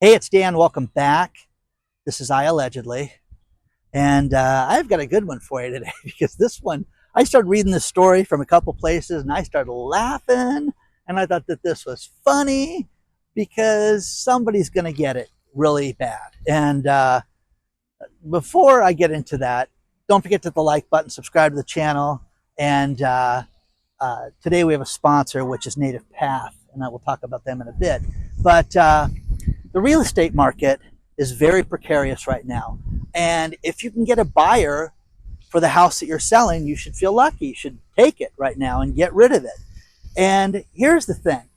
Hey, it's Dan. Welcome back. This is iAllegedly. And I've got a good one for you today because this one, I started reading this story from a couple places and I started laughing. And I thought that this was funny because somebody's going to get it really bad. And before I get into that, don't forget to hit the like button, subscribe to the channel. And today we have a sponsor, which is Native Path. And I will talk about them in a bit. But the real estate market is very precarious right now. And if you can get a buyer for the house that you're selling, you should feel lucky. You should take it right now and get rid of it. And here's the thing.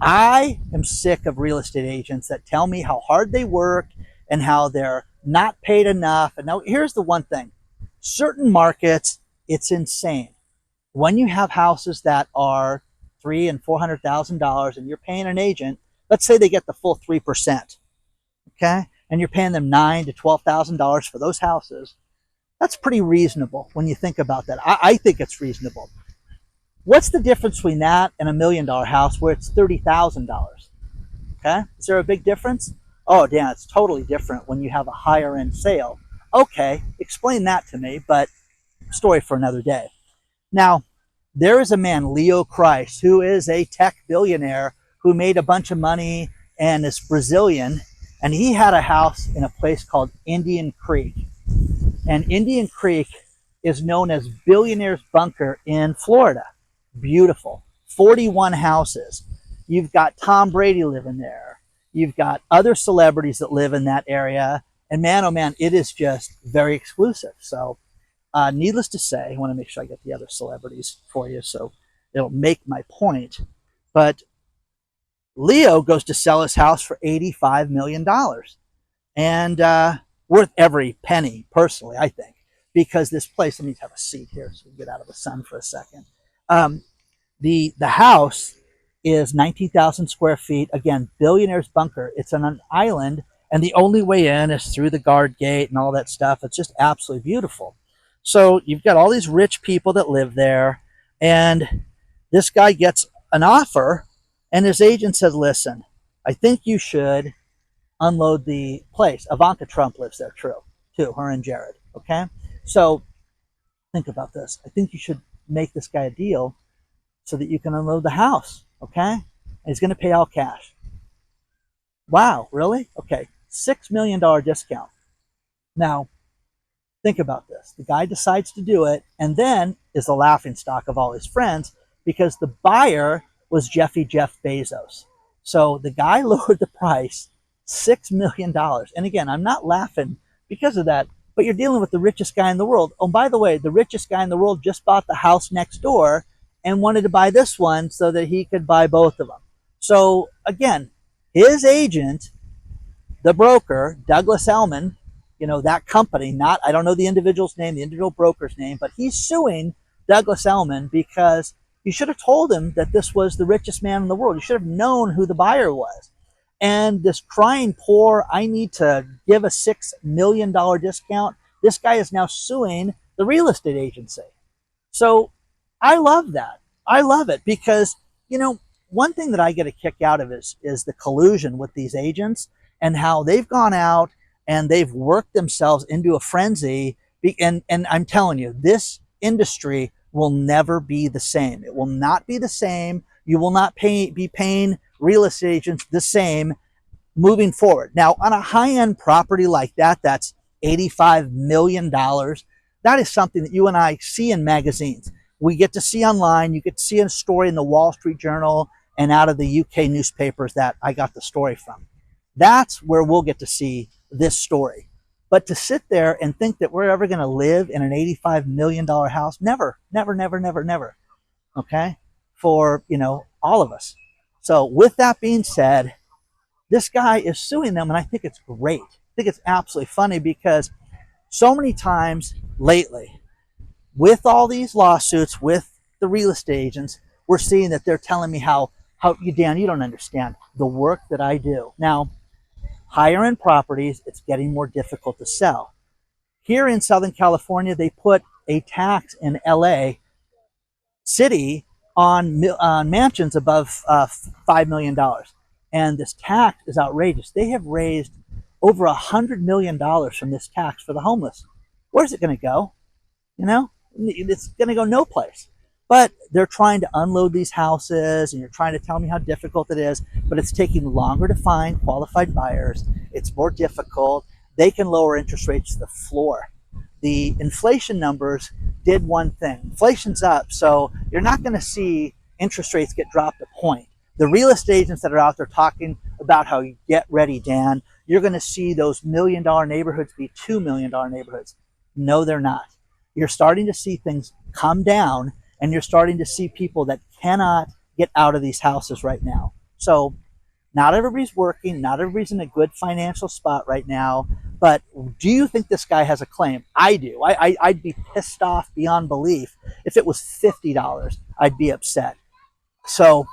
I am sick of real estate agents that tell me how hard they work and how they're not paid enough. And now here's the one thing. Certain markets, it's insane. When you have houses that are $300,000 and $400,000 and you're paying an agent, let's say they get the full 3%, okay? And you're paying them $9,000 to $12,000 for those houses. That's pretty reasonable when you think about that. I think it's reasonable. What's the difference between that and $1 million house where it's $30,000? Okay, is there a big difference? Oh, Dan, it's totally different when you have a higher end sale. Okay, explain that to me, but story for another day. Now, there is a man, Leo Christ, who is a tech billionaire who made a bunch of money and is Brazilian. And he had a house in a place called Indian Creek. And Indian Creek is known as Billionaire's Bunker in Florida. Beautiful. 41 houses. You've got Tom Brady living there. You've got other celebrities that live in that area. And man, oh man, it is just very exclusive. So needless to say, I want to make sure I get the other celebrities for you so it'll make my point. But Leo goes to sell his house for $85 million. And worth every penny, personally, I think. Because this place, let me have a seat here so we can get out of the sun for a second. The house is 19,000 square feet. Again, Billionaire's Bunker. It's on an island, and the only way in is through the guard gate and all that stuff. It's just absolutely beautiful. So you've got all these rich people that live there, and this guy gets an offer, and his agent says, listen, I think you should unload the place. Ivanka Trump lives there, too, her and Jared, okay? So think about this. I think you should make this guy a deal so that you can unload the house, okay? And he's going to pay all cash. Wow, really? Okay, $6 million discount. Now, think about this. The guy decides to do it and then is the laughingstock of all his friends because the buyer was Jeff Bezos. So the guy lowered the price $6 million. And again, I'm not laughing because of that, but you're dealing with the richest guy in the world. Oh, by the way, the richest guy in the world just bought the house next door and wanted to buy this one so that he could buy both of them. So again, his agent, the broker, Douglas Elliman, that company, I don't know the individual's name, the individual broker's name, but he's suing Douglas Elliman because you should have told him that this was the richest man in the world. You should have known who the buyer was. And this crying poor, I need to give a $6 million discount. This guy is now suing the real estate agency. So I love that. I love it because, one thing that I get a kick out of is the collusion with these agents and how they've gone out and they've worked themselves into a frenzy. And I'm telling you, this industry will never be the same. It will not be the same. You will not be paying real estate agents the same moving forward. Now, on a high-end property like that, that's $85 million. That is something that you and I see in magazines. We get to see online. You get to see a story in the Wall Street Journal and out of the UK newspapers that I got the story from. That's where we'll get to see this story. But to sit there and think that we're ever going to live in an $85 million house, never, never, never, never, never. Okay? For, all of us. So with that being said, this guy is suing them, and I think it's great. I think it's absolutely funny because so many times lately, with all these lawsuits, with the real estate agents, we're seeing that they're telling me how Dan, you don't understand the work that I do. Now, higher end properties, it's getting more difficult to sell. Here in Southern California, they put a tax in LA City on mansions above $5 million. And this tax is outrageous. They have raised over $100 million from this tax for the homeless. Where's it going to go? You know, it's going to go no place. But they're trying to unload these houses, and you're trying to tell me how difficult it is, but it's taking longer to find qualified buyers. It's more difficult. They can lower interest rates to the floor. The inflation numbers did one thing. Inflation's up, so you're not going to see interest rates get dropped a point. The real estate agents that are out there talking about how you get ready, Dan, you're going to see those $1 million neighborhoods be $2 million neighborhoods. No, they're not. You're starting to see things come down, and you're starting to see people that cannot get out of these houses right now. So not everybody's working. Not everybody's in a good financial spot right now. But do you think this guy has a claim? I do. I'd be pissed off beyond belief. If it was $50, I'd be upset. So,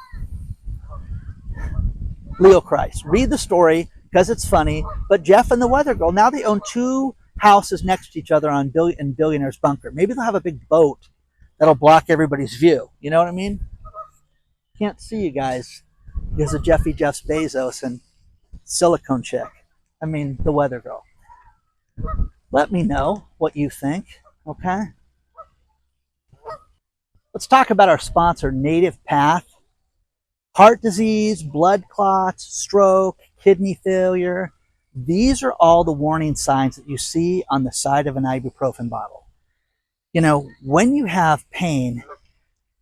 Leo Christ, read the story because it's funny. But Jeff and the Weather Girl, now they own 2 houses next to each other in Billionaire's bunker. Maybe they'll have a big boat that'll block everybody's view. You know what I mean? Can't see you guys because of Jeff's Bezos and Silicone Chick. I mean, the Weather Girl. Let me know what you think, okay? Let's talk about our sponsor, Native Path. Heart disease, blood clots, stroke, kidney failure. These are all the warning signs that you see on the side of an ibuprofen bottle. You know, when you have pain,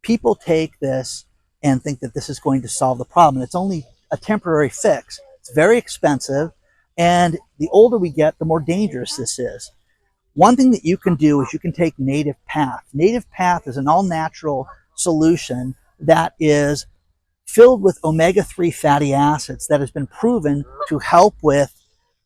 people take this and think that this is going to solve the problem. It's only a temporary fix. It's very expensive, and the older we get, the more dangerous this is. One thing that you can do is you can take Native Path. Native Path is an all-natural solution that is filled with omega-3 fatty acids that has been proven to help with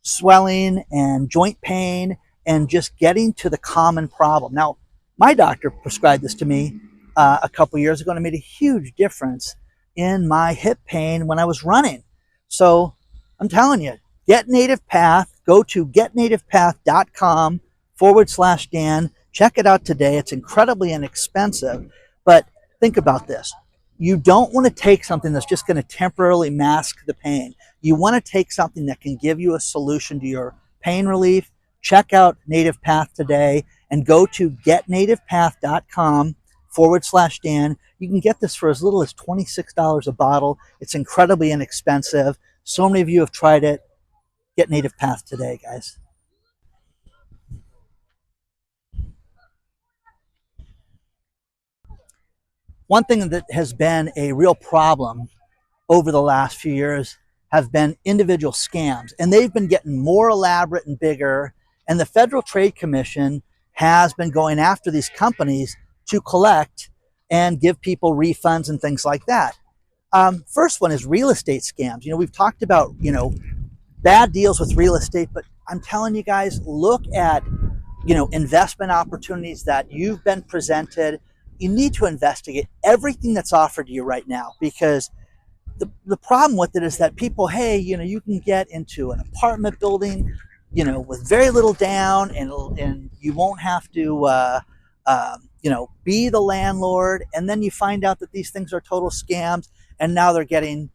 swelling and joint pain and just getting to the common problem. Now, my doctor prescribed this to me a couple years ago, and it made a huge difference in my hip pain when I was running. So I'm telling you, get Native Path. Go to getnativepath.com/Dan. Check it out today. It's incredibly inexpensive. But think about this. You don't want to take something that's just going to temporarily mask the pain. You want to take something that can give you a solution to your pain relief. Check out Native Path today and go to getnativepath.com/Dan. You can get this for as little as $26 a bottle. It's incredibly inexpensive. So many of you have tried it. Get Native Path today, guys. One thing that has been a real problem over the last few years have been individual scams, and they've been getting more elaborate and bigger, and the Federal Trade Commission has been going after these companies to collect and give people refunds and things like that. First one is real estate scams. You know, we've talked about, bad deals with real estate, but I'm telling you guys, look at, investment opportunities that you've been presented. You need to investigate everything that's offered to you right now, because the problem with it is that people, hey, you can get into an apartment building, with very little down, and you won't have to, be the landlord. And then you find out that these things are total scams, and now they're getting,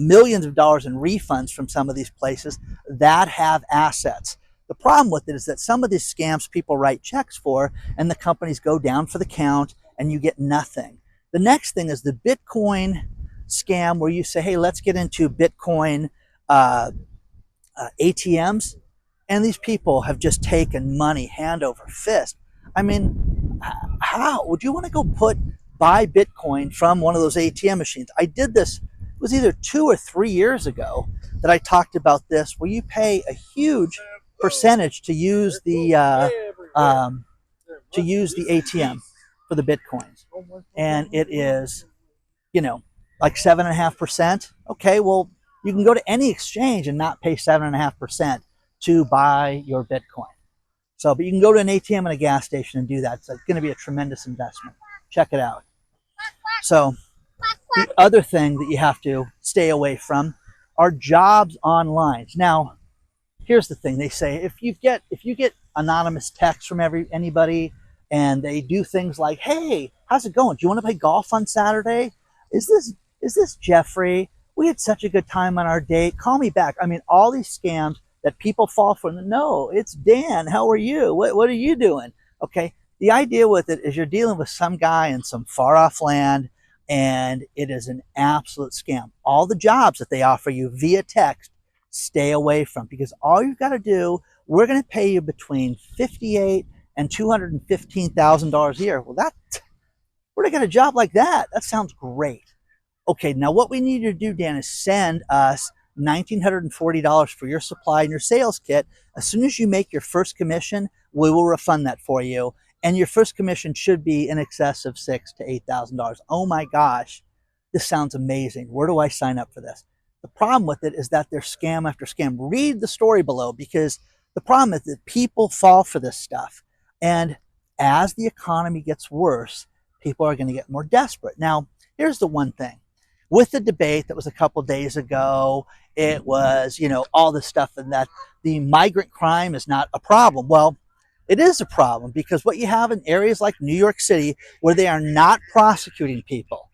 millions of dollars in refunds from some of these places that have assets. The problem with it is that some of these scams people write checks for, and the companies go down for the count, and you get nothing. The next thing is the Bitcoin scam, where you say, hey, let's get into Bitcoin ATMs, and these people have just taken money hand over fist. I mean, how would you want to go buy Bitcoin from one of those ATM machines? I did this, it was either 2 or 3 years ago that I talked about this, where you pay a huge percentage to use the ATM for the Bitcoins, and it is, like 7.5%. Okay, well, you can go to any exchange and not pay 7.5% to buy your Bitcoin. So, but you can go to an ATM and a gas station and do that. So it's going to be a tremendous investment. Check it out. So the other thing that you have to stay away from are jobs online. Now, here's the thing. They say if you get anonymous texts from anybody, and they do things like, hey, how's it going? Do you want to play golf on Saturday? Is this Jeffrey? we had such a good time on our date. Call me back. I mean, all these scams that people fall for. No, it's Dan. How are you? What are you doing? Okay. The idea with it is you're dealing with some guy in some far off land, and it is an absolute scam. All the jobs that they offer you via text, stay away from, because all you've got to do, we're going to pay you between $58,000 and $215,000 a year. Well, where do I get a job like that? That sounds great. Okay, now what we need you to do, Dan, is send us $1,940 for your supply and your sales kit. As soon as you make your first commission, we will refund that for you. And your first commission should be in excess of $6,000 to $8,000. Oh my gosh, this sounds amazing. Where do I sign up for this? The problem with it is that there's scam after scam. Read the story below, because the problem is that people fall for this stuff. And as the economy gets worse, people are going to get more desperate. Now, here's the one thing. With the debate that was a couple days ago, it was, all this stuff, and that the migrant crime is not a problem. Well, it is a problem, because what you have in areas like New York City, where they are not prosecuting people,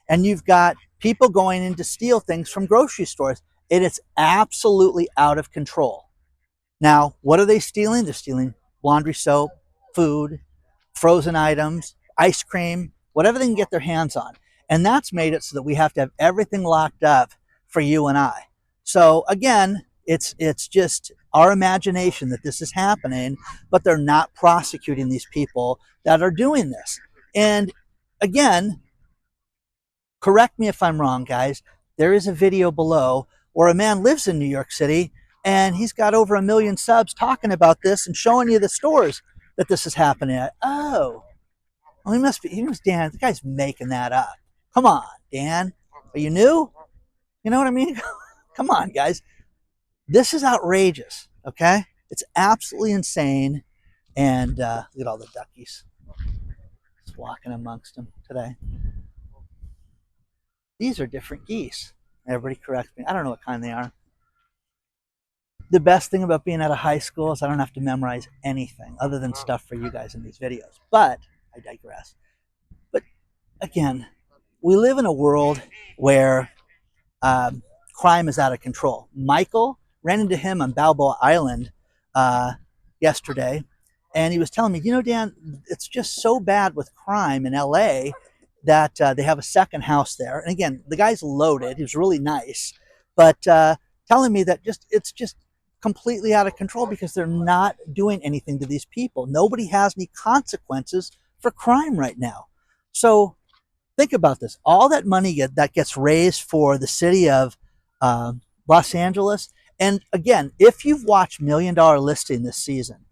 and you've got people going in to steal things from grocery stores, and it's absolutely out of control. Now, what are they stealing? They're stealing laundry soap, food, frozen items, ice cream, whatever they can get their hands on. And that's made it so that we have to have everything locked up for you and I. So again, it's just our imagination that this is happening, but they're not prosecuting these people that are doing this. And again, correct me if I'm wrong, guys. There is a video below where a man lives in New York City, and he's got over 1 million subs talking about this and showing you the stores that this is happening at. Oh, well, he was Dan. The guy's making that up. Come on, Dan. Are you new? You know what I mean? Come on, guys. This is outrageous, okay? It's absolutely insane. And look at all the duckies. Just walking amongst them today. These are different geese. Everybody corrects me. I don't know what kind they are. The best thing about being at a high school is I don't have to memorize anything other than stuff for you guys in these videos. But I digress. But again, we live in a world where crime is out of control. Michael ran into him on Balboa Island yesterday, and he was telling me, Dan, it's just so bad with crime in LA that they have a second house there. And again, the guy's loaded. He was really nice, but telling me that it's just completely out of control because they're not doing anything to these people. Nobody has any consequences for crime right now. So think about this. All that money that gets raised for the city of Los Angeles. And again, if you've watched $1 Million Listing this season,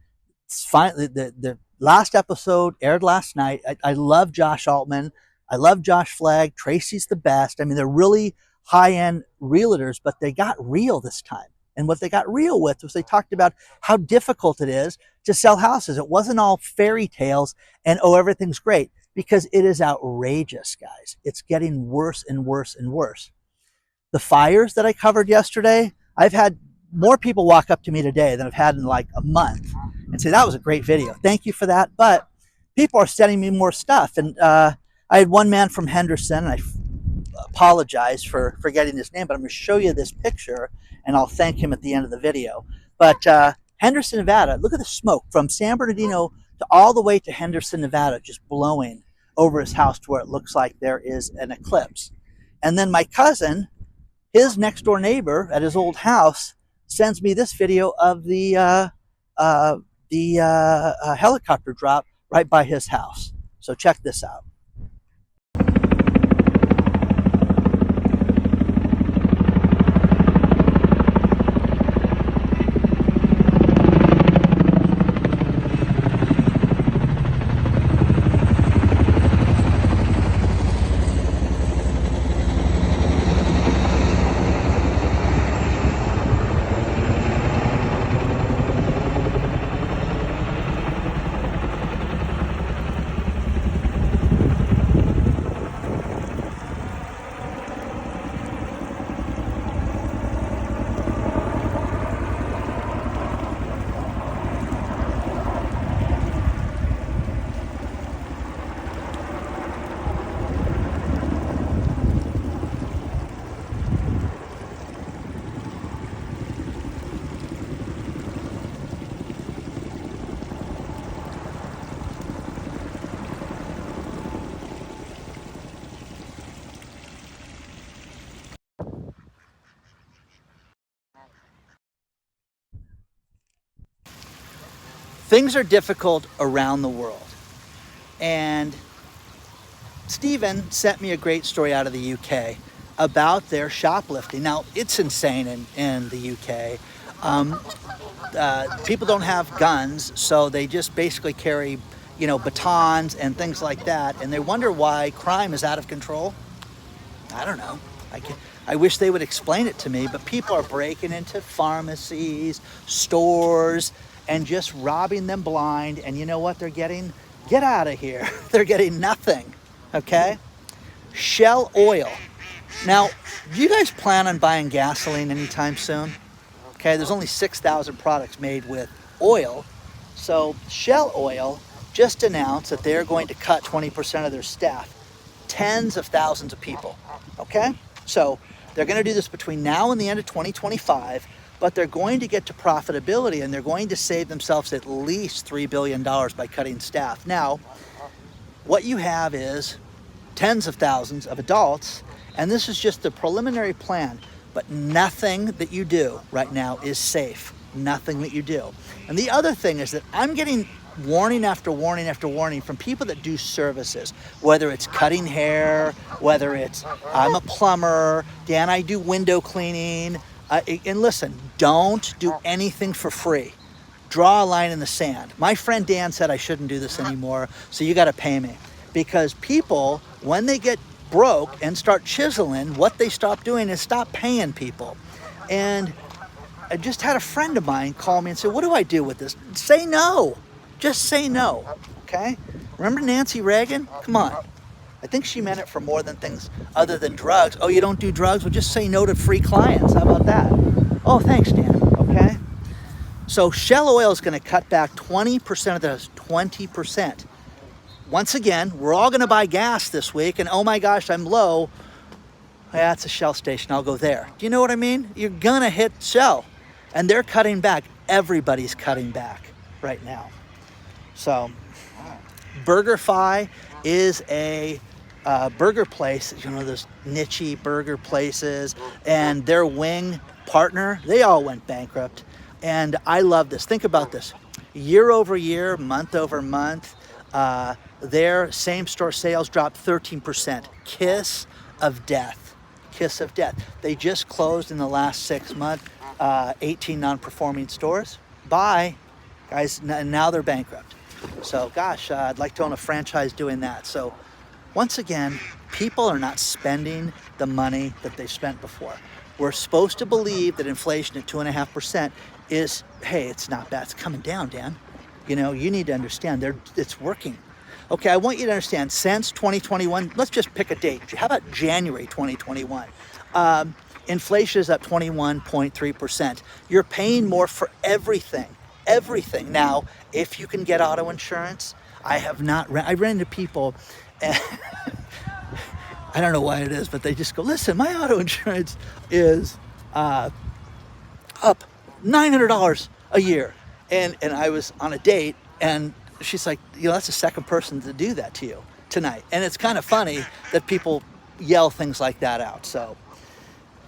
it's finally the last episode aired last night. I love Josh Altman. I love Josh Flagg. Tracy's the best. I mean, they're really high-end realtors, but they got real this time. And what they got real with was they talked about how difficult it is to sell houses. It wasn't all fairy tales and, everything's great, because it is outrageous, guys. It's getting worse and worse and worse. The fires that I covered yesterday, I've had more people walk up to me today than I've had in like a month and say, that was a great video. Thank you for that. But people are sending me more stuff. And I had one man from Henderson, and I apologize for forgetting his name, but I'm going to show you this picture, and I'll thank him at the end of the video. But Henderson, Nevada, look at the smoke from San Bernardino to all the way to Henderson, Nevada, just blowing over his house to where it looks like there is an eclipse. And then my cousin, his next door neighbor at his old house, sends me this video of the helicopter drop right by his house. So check this out. things are difficult around the world. And Stephen sent me a great story out of the UK about their shoplifting. Now, it's insane in the UK. People don't have guns, so they just basically carry, batons and things like that. And they wonder why crime is out of control. I don't know. I wish they would explain it to me, but people are breaking into pharmacies, stores, and just robbing them blind. And you know what they're getting? Get out of here. They're getting nothing, okay? Shell Oil. Now, do you guys plan on buying gasoline anytime soon? Okay, there's only 6,000 products made with oil. So Shell Oil just announced that they're going to cut 20% of their staff, tens of thousands of people, okay? So they're going to do this between now and the end of 2025, but they're going to get to profitability and they're going to save themselves at least $3 billion by cutting staff. Now, what you have is tens of thousands of adults, and this is just the preliminary plan, but nothing that you do right now is safe. Nothing that you do. And the other thing is that I'm getting warning after warning after warning from people that do services, whether it's cutting hair, whether it's I'm a plumber, Dan, I do window cleaning. And listen, don't do anything for free. Draw a line in the sand. My friend Dan said I shouldn't do this anymore, so you got to pay me. Because people, when they get broke and start chiseling, what they stop doing is stop paying people. And I just had a friend of mine call me and say, what do I do with this? Say no. Just say no, okay? Remember Nancy Reagan? Come on. I think she meant it for more than things other than drugs. Oh, you don't do drugs? Well, just say no to free clients. How about that? Oh, thanks, Dan, okay? So Shell Oil is going to cut back 20% of those, 20%. Once again, we're all going to buy gas this week, and oh my gosh, I'm low. Yeah, it's a Shell station. I'll go there. Do you know what I mean? You're going to hit Shell, and they're cutting back. Everybody's cutting back right now. So BurgerFi is a burger place, those niche burger places, and their wing partner, they all went bankrupt. And I love this. Think about this. Year over year, month over month, their same store sales dropped 13%. Kiss of death. Kiss of death. They just closed in the last 6 months, 18 non-performing stores. Bye, guys. Now they're bankrupt. So gosh, I'd like to own a franchise doing that. So once again, people are not spending the money that they spent before. We're supposed to believe that inflation at 2.5% is, hey, it's not bad. It's coming down, Dan. You need to understand it's working. Okay, I want you to understand, since 2021, let's just pick a date. How about January 2021? Inflation is up 21.3%. You're paying more for everything. Everything. Now, if you can get auto insurance, I ran into people, and I don't know why it is, but they just go, listen, my auto insurance is up $900 a year. And I was on a date, and she's like, that's the second person to do that to you tonight. And it's kind of funny that people yell things like that out. So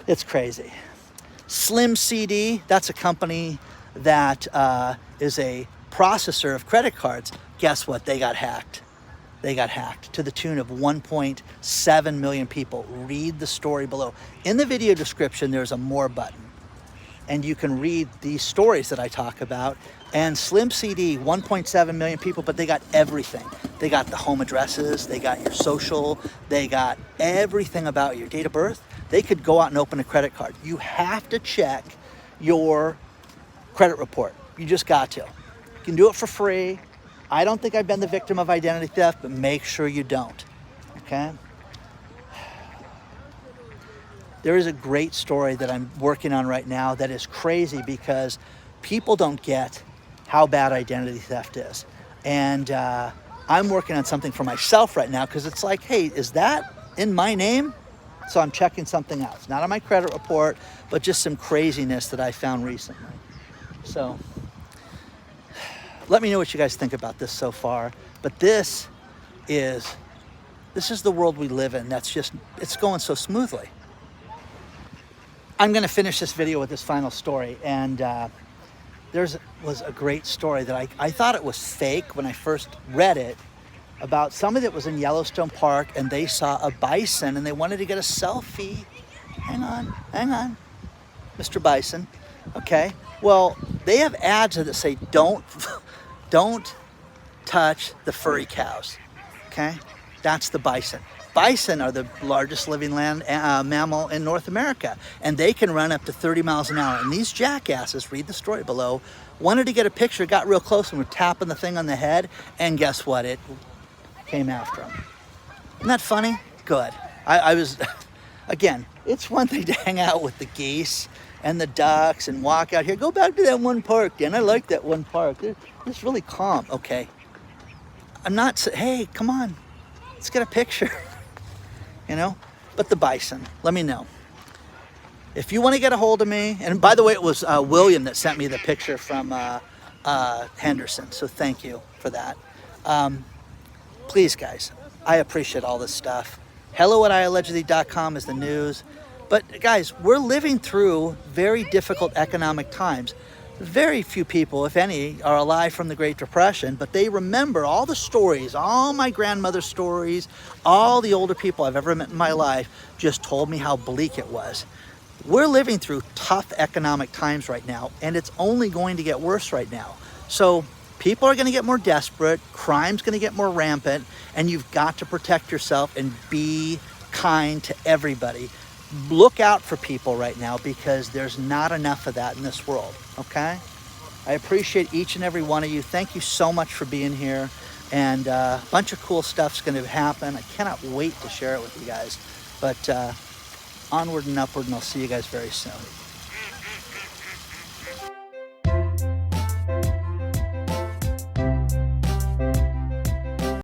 it's crazy. Slim CD, that's a company that is a processor of credit cards. Guess what? They got hacked. They got hacked to the tune of 1.7 million people. Read the story below. In the video description, there's a more button, and you can read these stories that I talk about. And Slim CD, 1.7 million people, but they got everything. They got the home addresses, they got your social, they got everything about your date of birth. They could go out and open a credit card. You have to check your credit report. You just got to. You can do it for free. I don't think I've been the victim of identity theft, but make sure you don't, okay? There is a great story that I'm working on right now that is crazy because people don't get how bad identity theft is. And I'm working on something for myself right now because it's like, hey, is that in my name? So I'm checking something else, not on my credit report, but just some craziness that I found recently. So let me know what you guys think about this so far. But this is the world we live in. It's going so smoothly. I'm going to finish this video with this final story. And was a great story that I thought it was fake when I first read it, about somebody that was in Yellowstone Park and they saw a bison and they wanted to get a selfie. Hang on, Mr. Bison. Okay, well, they have ads that say don't touch the furry cows. Okay, that's the bison. Bison are the largest living land mammal in North America, and they can run up to 30 miles an hour. And these jackasses, read the story below, wanted to get a picture, got real close and were tapping the thing on the head, and guess what? It came after them. Isn't that funny? Good. I was, again, it's one thing to hang out with the geese and the ducks and walk out here. Go back to that one park, Dan. I like that one park. It's really calm. Okay. I'm not, hey, come on. Let's get a picture. You know? But the bison, let me know. If you want to get a hold of me, and by the way, it was William that sent me the picture from Henderson, so thank you for that. Please, guys, I appreciate all this stuff. Hello@iAllegedly.com is the news. But guys, we're living through very difficult economic times. Very few people, if any, are alive from the Great Depression, but they remember all the stories, all my grandmother's stories, all the older people I've ever met in my life just told me how bleak it was. We're living through tough economic times right now, and it's only going to get worse right now. So people are going to get more desperate, crime's going to get more rampant, and you've got to protect yourself and be kind to everybody. Look out for people right now because there's not enough of that in this world, okay? I appreciate each and every one of you. Thank you so much for being here, and a bunch of cool stuff's going to happen. I cannot wait to share it with you guys, but onward and upward, and I'll see you guys very soon.